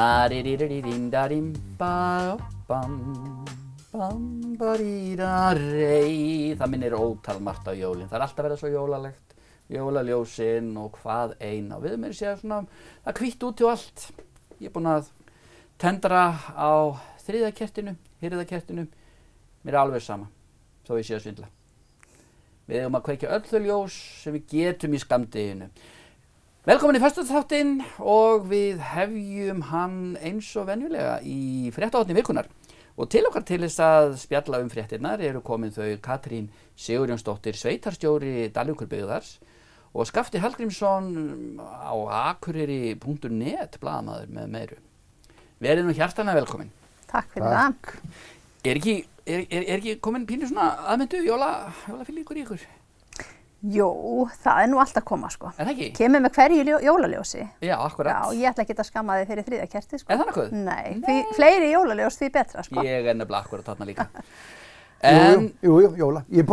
Það minnir ótal margt á jólin. Það alltaf verið svo jólalegt, jólaljósin og hvað eina. Og við erum séð svona, það hvítt úti og allt. Ég búinn að tendra á þriðja kertinu, hirða kertinu. Mér alveg sama, þó ég sé að svindla. Við eigum að kveikja öll þau ljós sem við getum í skammdeginu. Velkomin í föstudagsþáttinn og við hefjum hann eins og venjulega í fréttahorni vikunnar. Og til okkar til þess að spjalla fréttirnar eru komin þau Katrín Sigurjónsdóttir, sveitarstjóri Dalvíkurbyggðar og Skafti Hallgrímsson á akureyri.net blaðamaður með meiru. Verið nú hjartanlega velkomin. Takk fyrir það. Er ekki komin pínu svona aðvendu jólafílingur í ykkur? Jú, það nú allt að koma sko. Er það ekki? Kemur með hverju jólaljósi. Já, akkurat. Já, ég ætla ekki að skamma þig fyrir þriðja kerti sko. Er það nokkuð? Nei, því fleiri jólaljós því betra sko. Ég nefnilega akkurat þarna líka. Jú, jóla. Ég er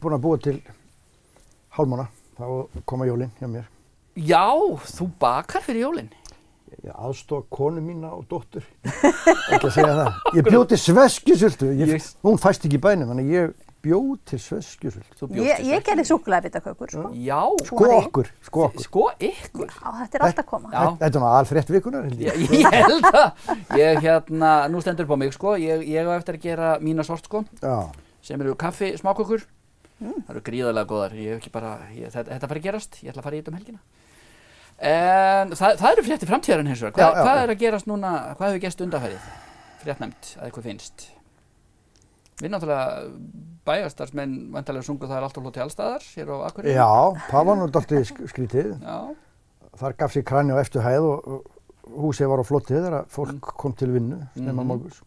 búinn að búa til hálfmána, þá koma jólin hjá mér. Já, þú bakar fyrir jólin. Ég aðstoða konu mína og dóttur. Ekki að segja það. Ég bjó til sveskjusultu. Hún fæst ekki í bænum, þannig ég bjó til sveskjusultu. Ég gerði súkkulaðibitakökur sko. Já. Sko ykkur. Já, þetta er allt að koma. Þetta er nú alfrétt vikunnar, held ég. Ég held það. Nú stendur upp á mig sko. Ég á eftir að gera mína sort sko. Já. Sem eru kaffi smákökur. Það eru gríðarlega góðar. Þetta fara að gerast. Ég ætla að fara í þetta helgina. En það eru fréttir framtíðarinn hins vegar. Hvað er að gerast núna, hvað hefur gerst undanfarið? Fréttnefnd, að eitthvað finnst. Við náttúrulega bæjarstarfsmenn væntanlega sungu það alltaf hloti allstaðar hér á Akureyri. Já, það var nú dálítið skrítið. Já. Þar gaf sér krani á efstu hæð og húsið var á flottið þegar fólk kom til vinnu snemma morguns.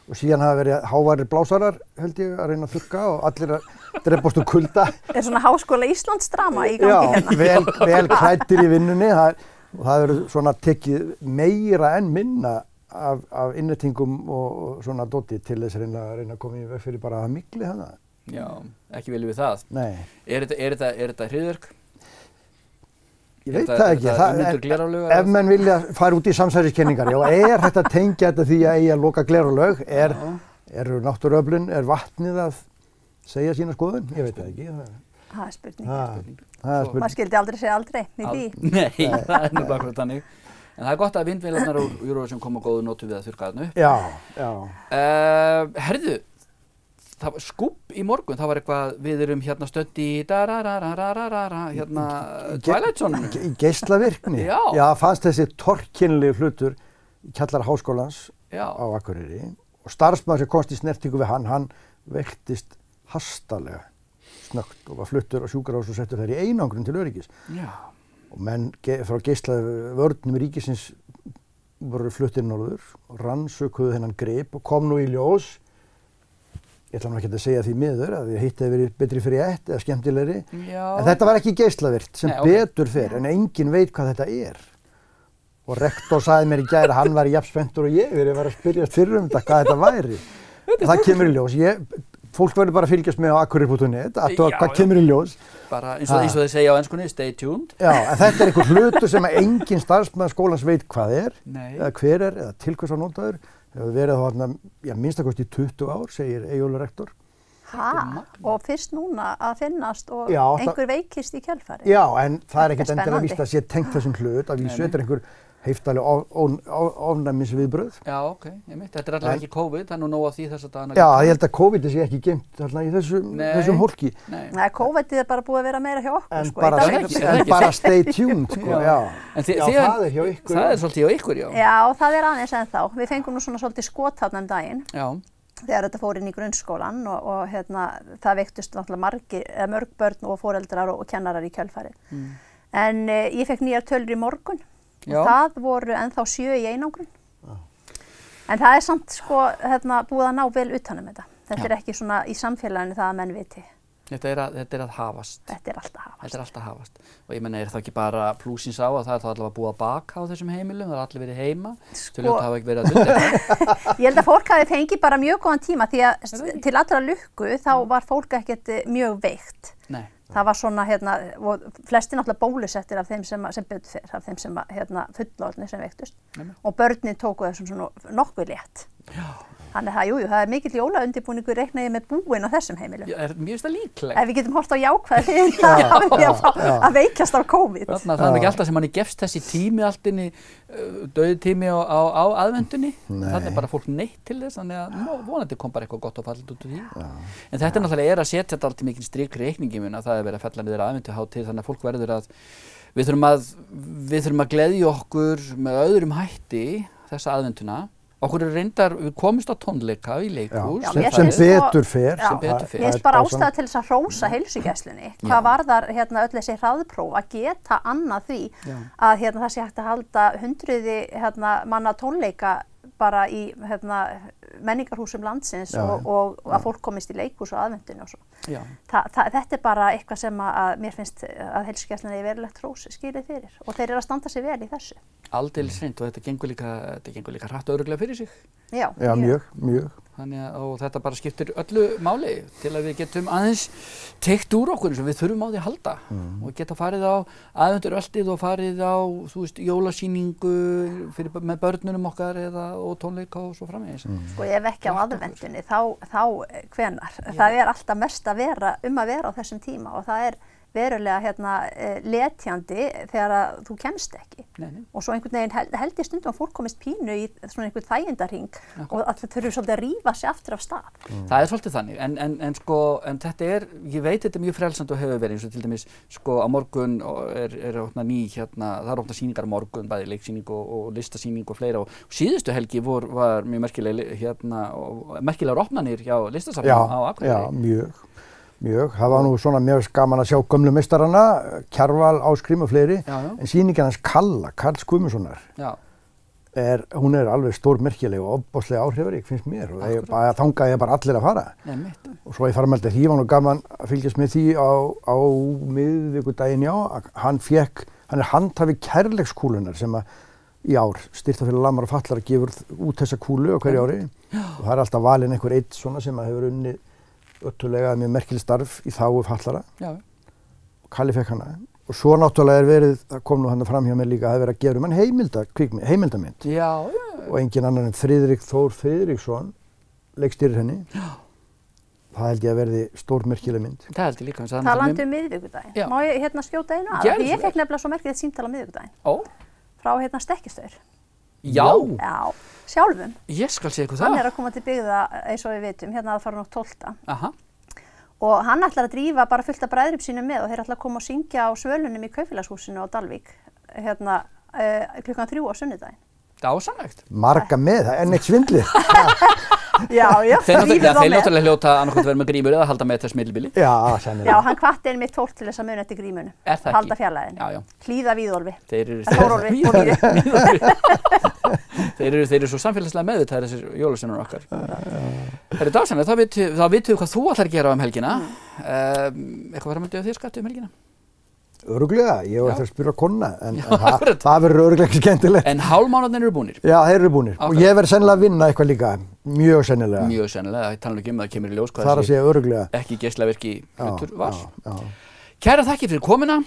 Og síðan hafa verið háværir blásarar, held ég, að reyna að þurrka og allir að drepast úr kulda. Er svona Háskóla Íslands drama í gangi hérna? Já, vel klæddir í vinnunni. Það verður svona tekið meira en minna af innréttingum og svona dóti til þess að reyna að koma í veg fyrir bara að mikli hana. Já, ekki viljum við það. Nei. Er þetta hryðverk? Ég veit það ekki, ef menn vilja fara út í samsæriskenningar, er þetta að tengja þetta því að eigi að loka glerauglög, eru náttúruöflin, er vatnið að segja sína skoðun? Ég veit það ekki. Það er spurning. Maður skildi aldrei segja aldrei í því. Nei, það er nefnilega akkurat þannig. En það er gott að vindvélarnar úr Eurovision koma góðu nótu við að þurrka þarna upp. Já. Herðu, það var skúbb í morgun, það var eitthvað, við erum hérna stödd í hérna Twilight Zone. Í geislavirkni. Já, fannst þessi torkennilegi hlutur í kjallara háskólans á Akureyri og starfsmaður sem komst í snertingu við hann veiktist hastalega snöggt og var fluttur á sjúkrahús og settur þær í einangrun til öryggis. Já. Og menn frá geislavörnum ríkisins voru fluttir norður og rannsökuðu þennan grip og kom nú í ljós. Ég ætla nú ekki að segja því miður að því hitt hefði verið betri fyrir ett eða skemmtilegri. Já. En þetta var ekki geislavirkt sem betur fer, en enginn veit hvað þetta er. Og rektor sagði mér í gær að hann var jafn spenntur og ég var að spyrjast fyrir þetta hvað þetta væri. Það kemur í ljós. Fólk verður bara að fylgjast með á akureyri.net hvað kemur í ljós. Bara eins og þeir segja á enskunni, stay tuned. Já, en þetta er einhver hlutur sem enginn starfsmaður skólans veit hvað eða hver eða til hvers að notaður. Það hefur verið þarna minnstakosti í 20 ár, segir Eyjólfur rektor. Og fyrst núna að finnast og einhver veikist í kjölfarið. Já, en það er ekkert endilega víst að sé tengt þessum hlut, að vísu þetta er einhver heiftaleg ofnæmisviðbrögð. Já, þetta er alltaf ekki COVID, það er nú nóg af því þess að dagana. Já, ég held að COVID sé ekki geymt alltaf í þessum hólki. Nei, COVID er bara búið að vera meira hjá okkur sko. En bara stay tuned sko, já. Það er hjá ykkur. Það er svolítið hjá ykkur, já. Já, það er aðeins ennþá. Við fengum nú svona svolítið skot þarna daginn. Já. Þegar þetta fór inn í grunnskólan og það veiktust náttúrulega mörg börn og foreldrar og kennarar í kjölfarið. En ég fekk nýjar tölur í morgun. Og það voru ennþá 7 í einangrun. En það er samt sko, búið að ná vel utan þetta. Þetta er ekki svona í samfélaginu það að menn viti. Þetta er að hafast. Þetta er alltaf að hafast. Og ég menna, er það ekki bara plúsins á að það er þá allavega búið að baka á þessum heimilum, það er allir verið heima, til að hafa ekki verið að dunda. Ég held að fólk hafi fengið bara mjög góðan tíma því að til allra lukku þá var fólk ekkert mjög veikt. Nei. Það var svona, og flestir náttúrulega bólusettir af þeim sem betur fyrr, af þeim sem fullorðnir sem veiktust. Og börnin tóku þessum svona nokkuð létt. Já. Þannig að það er mikill jólaundirbúningur reiknaði með búin á þessum heimilum. Já, mér finnst það líklegt. Ef við getum hort á jákvæði að veikjast af COVID. Það er ekki alltaf sem manni gefst þessi tími allt inn í dauði tími á aðvendunni. Þannig bara fólk neitt til þess, þannig að vonandi kom bara eitthvað gott og fallið út úr því. En þetta náttúrulega að setja þetta alltaf mikil strik reikningi mun að það verið að fella niður aðvenduhátíð, þannig að fólk verður að við þurfum að gleðja okkur með öðrum hætti þessa aðvenduna. Okkur reyndar, við komumst á tónleika í leikhús. Sem betur fer. Mér finnst bara ástæða til þess að hrósa heilsugæslunni. Hvað varðar öll þessi hraðpróf að geta annað því að það sé hægt að halda hundruði manna tónleika bara í menningarhúsum landsins og að fólk komist í leikhús og aðvendunni og svo. Þetta bara eitthvað sem að mér finnst að heilsugæslunni verulegt hrós skilið fyrir og þeir að standa sig vel í þessu. Aldeilis hreint og þetta gengur líka hratt og örugglega fyrir sig. Já, mjög. Þannig að þetta bara skiptir öllu máli til að við getum aðeins teygt úr okkur eins og við þurfum á því að halda og geta farið á aðvenduröltið og farið á, jólasýningu með börnunum okkar og tónleika og svo framvegis. Sko ef ekki á aðvendunni, þá hvenar? Það er alltaf mest að vera á þessum tíma og það er verulega letjandi þegar þú kemst ekki. Og svo einhvern veginn held ég stundum að fólk komist pínu í svona einhvern þægindarhring og að það þurfi svolítið að rífa sig aftur af stað. Það er svolítið þannig, en þetta ég veit þetta er mjög frelsandi og hefur verið eins og til dæmis á morgun er opnað það er opnað sýningar á morgun, bæði leiksýning og listasýning og fleira og síðustu helgi var mjög merkilegar opnanir hjá listasafnum á Akureyri. Mjög. Það var nú svona mjög gaman að sjá gömlu meistarana, Kjarval, Ásgrím og fleiri, en sýningin hans Karls Guðmundssonar, hún er alveg stórmerkileg og ofboðslega áhrifarík, finnst mér, og þangað er bara allir að fara. Og svo í farmeldi Hrífan og gaman að fylgjast með því á miðvikudaginn, hann er handhafi kærleikskúlunar sem í ár Styrktarfélag lamar og fatlaðra gefur út þessa kúlu á hverju ári og það er alltaf valinn einhver einn svona sem hefur unnið öttulega mjög merkileg starf í þágu fatlaðra og Kalli fekk hana og svo náttúrulega það kom nú hann fram hjá mér líka að það verið að gera hann heimildamynd og engin annar en Friðrik Þór Friðriksson leikstýrir henni. Það held ég að verði stórmerkileg mynd. Það held ég líka. Talandi miðvikudaginn. Má ég skjóta einu að? Ég fekk nefnilega svo merkilegt símtal á miðvikudaginn. Frá Stekkistaur. Já, sjálfum. Ég skal segja hvað það. Hann er að koma til byggða eins og við vitum, að fara nótt 12. Og hann ætlar að drífa bara fullt af bræðrum sínum með og þeir ætla að koma og syngja á Svölunum í Kaupfélagshúsinu á Dalvík, klukkan 3 á sunnudaginn. Dásamlegt. Marga með, það er neitt svindlið. Já, þeir náttúrulega hljóta annarkvæmt vera með grímur eða halda með þess millibili. Já, hann hvatti einmitt fólk til þess að muna eftir grímunum. Halda fjarlæðinni. Hlýða Víðólfi. Þeir eru svo samfélagslega meðvitaðir þessir jólasveinar okkar. Það er dásamlegt, þá vitum við hvað þú ætlar að gera helgina. Eitthvað framhaldið á þér Skafti helgina? Örugglega, ég var eftir að spyrja konuna, en það verður örugglega ekki skemmtilegt. En hálfmánuðirnir eru búnir? Já, þeir eru búnir. Og ég verð sennilega að vinna eitthvað líka, mjög sennilega. Mjög sennilega, ég tala ekki það kemur í ljós hvað það sé örugglega ekki geislavirki hlutur var. Kærar þakkir fyrir komuna.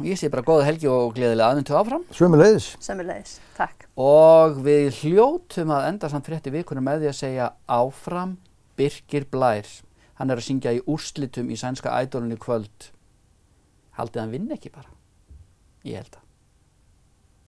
Ég sé bara góða helgi og gleðilega aðventu áfram. Sömuleiðis, takk. Og við hljótum að enda samt frétti vikunnar með því að segja áfram Birkir Blær. Hann er að syngja í úrslitum í sænska Idolinu í kvöld. Haldið hann vinni ekki bara? Ég held það.